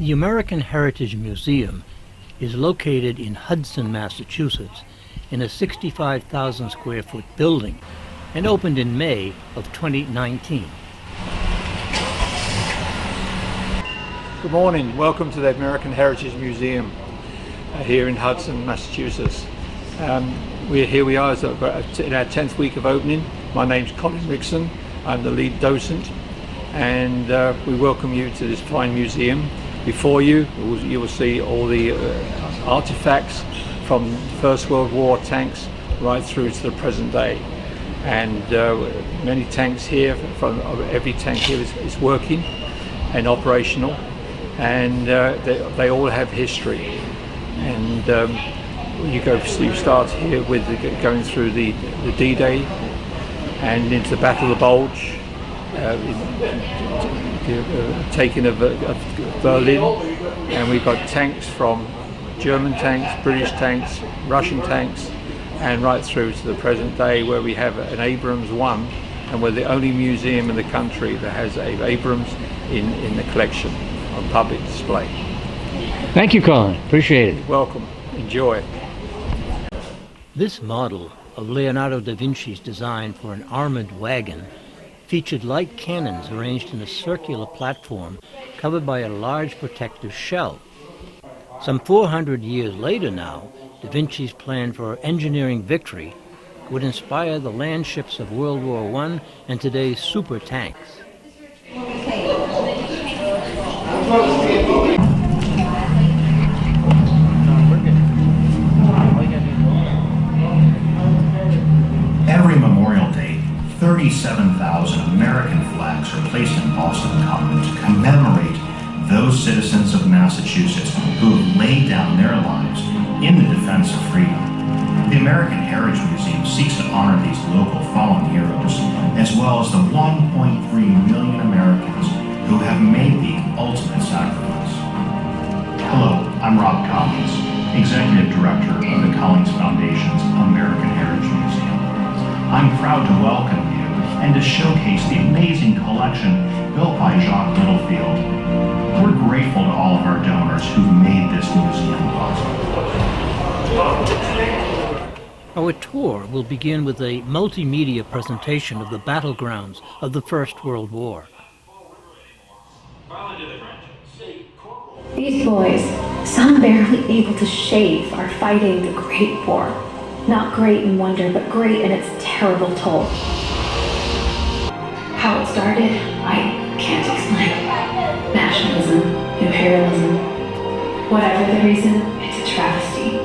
The American Heritage Museum is located in Hudson, Massachusetts, in a 65,000 square foot building and opened in May of 2019. Good morning. Welcome to the American Heritage Museum here in Hudson, Massachusetts. Here we are in our 10th week of opening. My name's Colin Rickson. I'm the lead docent, and we welcome you to this fine museum. Before you will see all the artifacts from First World War tanks right through to the present day. And many tanks here, from every tank here is working and operational, and they all have history. And you start here with going through the D-Day and into the Battle of the Bulge, taking of Berlin, and we've got tanks from German tanks, British tanks, Russian tanks, and right through to the present day, where we have an Abrams 1, and we're the only museum in the country that has an Abrams in the collection on public display. Thank you, Colin. Appreciate it. Welcome. Enjoy. This model of Leonardo da Vinci's design for an armored wagon featured light cannons arranged in a circular platform covered by a large protective shell. Some 400 years later now, da Vinci's plan for engineering victory would inspire the land ships of World War I and today's super tanks. Every Memorial Day, 37,000 American flags are placed in Boston Common to commemorate those citizens of Massachusetts who have laid down their lives in the defense of freedom. The American Heritage Museum seeks to honor these local fallen heroes, as well as the 1.3 million Americans who have made the ultimate sacrifice. Hello, I'm Rob Collins, Executive Director of the Collins Foundation's American Heritage Museum. I'm proud to welcome you and to showcase the amazing collection built by Jacques Littlefield. We're grateful to all of our donors who've made this museum possible. Our tour will begin with a multimedia presentation of the battlegrounds of the First World War. These boys, some barely able to shave, are fighting the Great War. Not great in wonder, but great in its terrible toll. How it started, I can't explain. Nationalism, imperialism, whatever the reason, it's a travesty.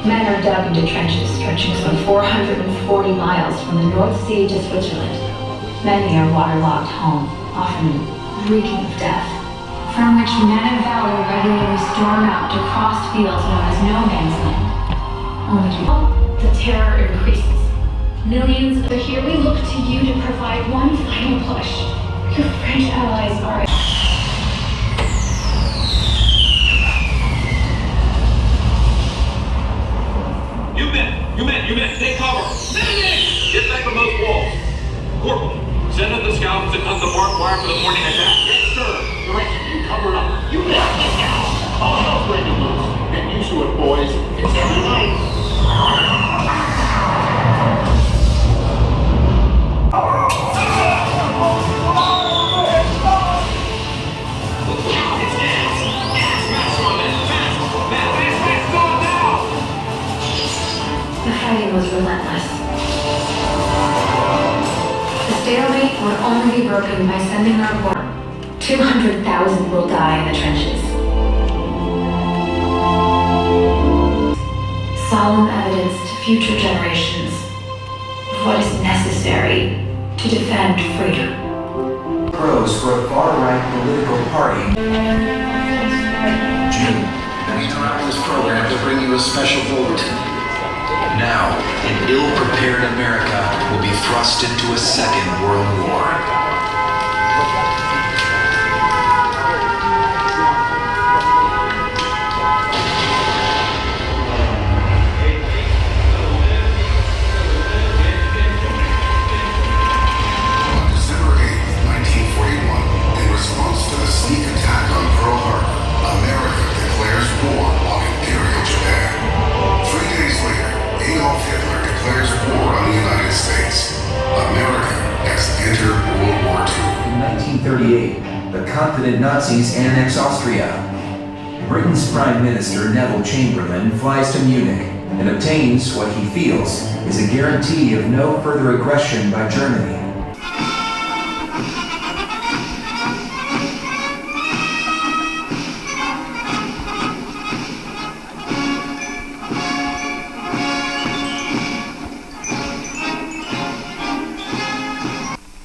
Men are dug into trenches stretching some 440 miles from the North Sea to Switzerland. Many are waterlogged home, often reeking of death, from which men of valor regularly storm out to cross fields known as no man's land. Only the terror increases. Millions, but here we look to you to provide one final push. Your French allies are... You men, take cover! Get back from those walls! Corporal, send in the scouts and cut the barbed wire for the morning attack. Yes, sir! Direction, you cover up. You men, get down! All hell's breaking loose. Get used to it, boys. It's every night. Was relentless. The stalemate would only be broken by sending our report. 200,000 will die in the trenches. Solemn evidence to future generations of what is necessary to defend freedom. Pros for a far-right political party. Jim, we interrupt this program to bring you a special bulletin. Now, an ill-prepared America will be thrust into a second world war. On December 8, 1941, in response to the sneak attack on Pearl Harbor, 1938, the confident Nazis annex Austria. Britain's Prime Minister Neville Chamberlain flies to Munich and obtains what he feels is a guarantee of no further aggression by Germany.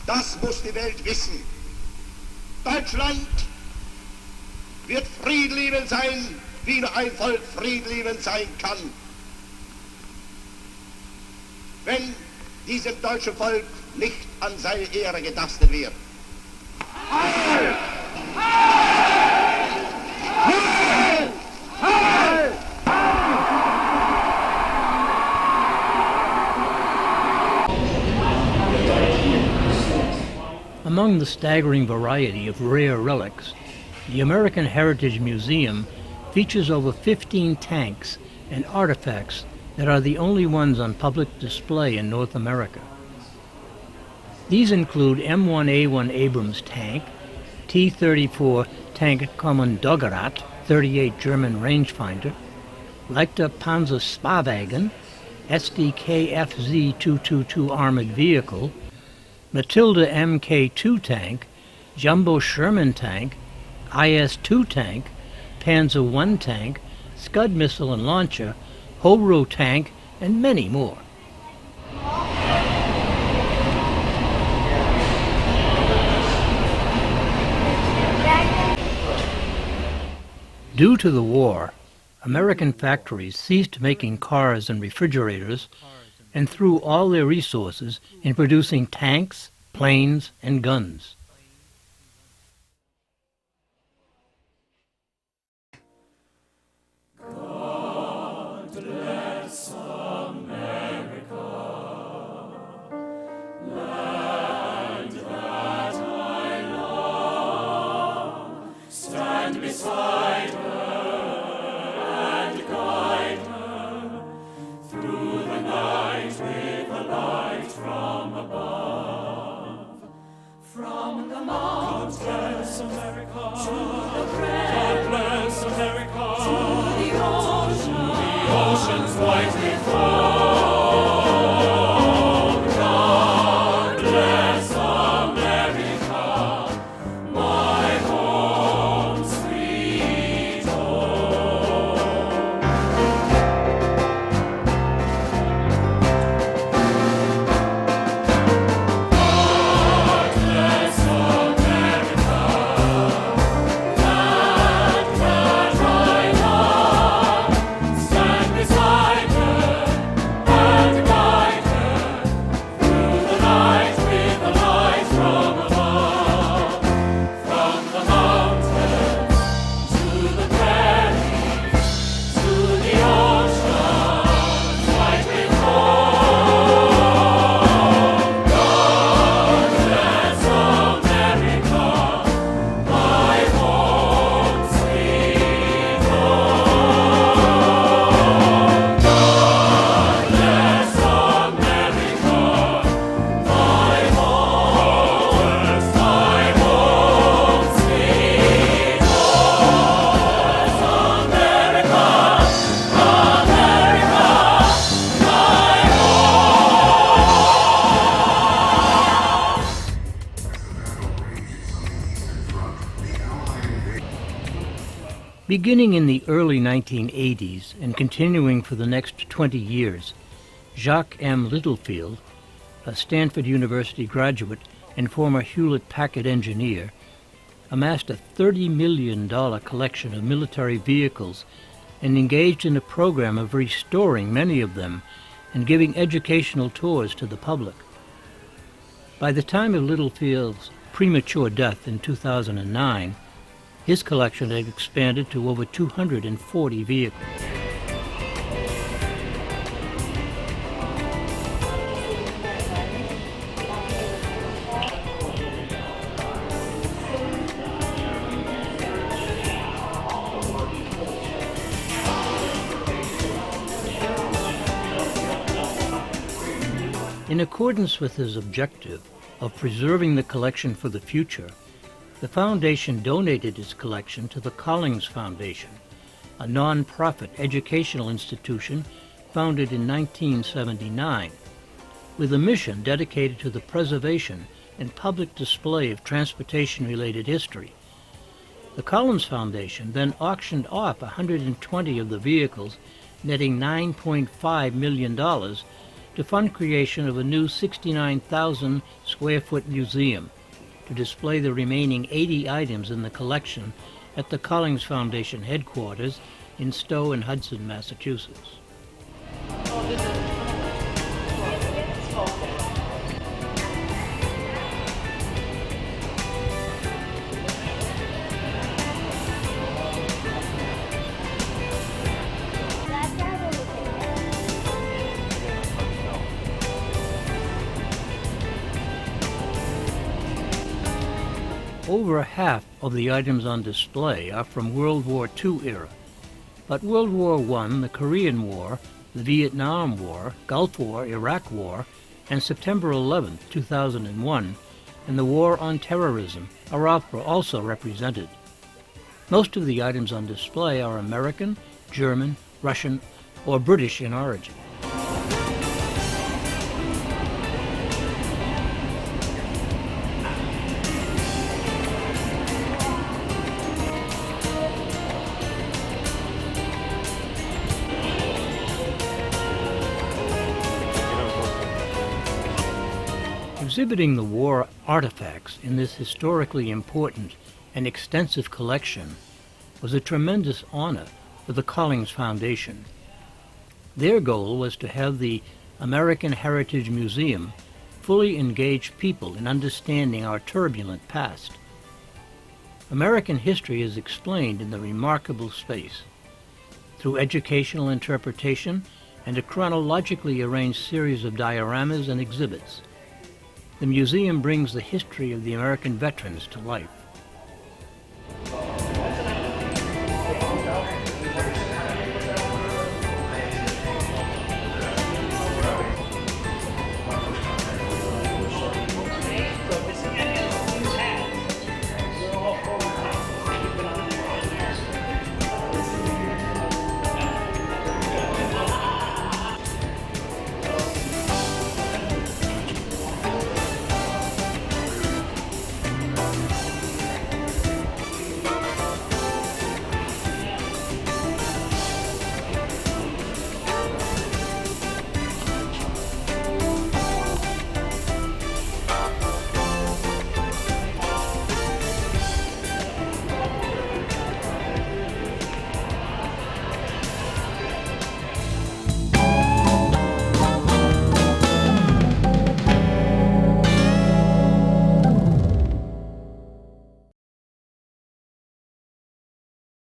Das muss die Welt wissen. Deutschland wird friedliebend sein, wie nur ein Volk friedliebend sein kann. Wenn diesem deutschen Volk nicht an seine Ehre getastet wird. Heil! Heil! Heil! Heil! Among the staggering variety of rare relics, the American Heritage Museum features over 15 tanks and artifacts that are the only ones on public display in North America. These include M1A1 Abrams tank, T-34 tank Kommandoggerat 38 German rangefinder, Leichter Panzer Sparwagen, SDKFZ 222 armored vehicle, Matilda Mk2 tank, Jumbo Sherman tank, IS-2 tank, Panzer I tank, Scud missile and launcher, Hobro tank, and many more. Due to the war, American factories ceased making cars and refrigerators and threw all their resources in producing tanks, planes, and guns. Beginning in the early 1980s and continuing for the next 20 years, Jacques M. Littlefield, a Stanford University graduate and former Hewlett-Packard engineer, amassed a $30 million collection of military vehicles and engaged in a program of restoring many of them and giving educational tours to the public. By the time of Littlefield's premature death in 2009, his collection had expanded to over 240 vehicles. In accordance with his objective of preserving the collection for the future, The foundation donated its collection to the Collins Foundation, a non-profit educational institution founded in 1979, with a mission dedicated to the preservation and public display of transportation-related history. The Collins Foundation then auctioned off 120 of the vehicles, netting $9.5 million, to fund creation of a new 69,000 square foot museum to display the remaining 80 items in the collection at the Collins Foundation headquarters in Stowe and Hudson, Massachusetts. Over half of the items on display are from World War II era, but World War I, the Korean War, the Vietnam War, Gulf War, Iraq War, and September 11, 2001, and the War on Terrorism are also represented. Most of the items on display are American, German, Russian, or British in origin. Exhibiting the war artifacts in this historically important and extensive collection was a tremendous honor for the Collins Foundation. Their goal was to have the American Heritage Museum fully engage people in understanding our turbulent past. American history is explained in the remarkable space through educational interpretation and a chronologically arranged series of dioramas and exhibits. The museum brings the history of the American veterans to life.